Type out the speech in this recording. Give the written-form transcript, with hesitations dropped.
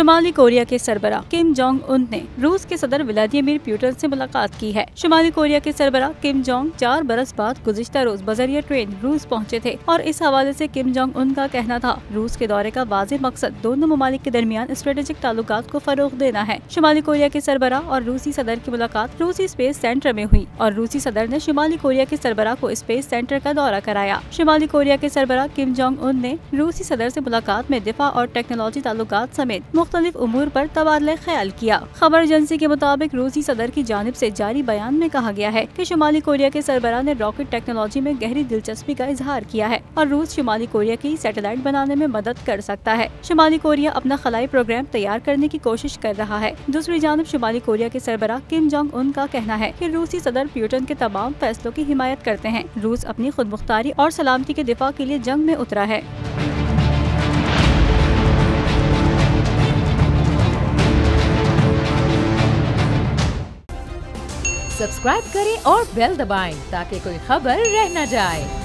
शुमाली Korea के सरबराह Kim Jong Un ने रूस के सदर व्लादिमीर पुतिन से मुलाकात की है। शुमाली कोरिया के सरबराह किम जोंग 4 बरस बाद गुज़िश्ता रोज बजरिया ट्रेन रूस पहुंचे थे और इस हवाले से किम जोंग उन का कहना था, रूस के दौरे का वाज़ेह मकसद दोनों ममालिक के दरमियान स्ट्रेटेजिक ताल्लुकात को फरोग देना है। शुमाली कोरिया के सरबराह और रूसी सदर की मुलाकात रूसी स्पेस सेंटर में हुई और रूसी सदर ने शुमाली कोरिया के सरबराह को स्पेस सेंटर का दौरा कराया। शुमाली कोरिया के सरबराह किम जोंग उन ने रूसी सदर से मुलाकात में दिफा और टेक्नोलॉजी ताल्लुकात समेत मुख्तलिफ उमूर पर तबादला ख्याल किया। खबर एजेंसी के मुताबिक रूसी सदर की जानिब से जारी बयान में कहा गया है कि शुमाली कोरिया के सरबराह ने रॉकेट टेक्नोलॉजी में गहरी दिलचस्पी का इजहार किया है और रूस शुमाली कोरिया की सैटेलाइट बनाने में मदद कर सकता है। शुमाली कोरिया अपना खलाई प्रोग्राम तैयार करने की कोशिश कर रहा है। दूसरी जानिब शुमाली कोरिया के सरबराह किम जोंग उन का कहना है कि रूसी सदर पुतिन के तमाम फैसलों की हिमायत करते हैं। रूस अपनी खुद मुख्तारी और सलामती के दिफा के लिए जंग में उतरा है। सब्सक्राइब करें और बेल दबाएं ताकि कोई खबर रह न जाए।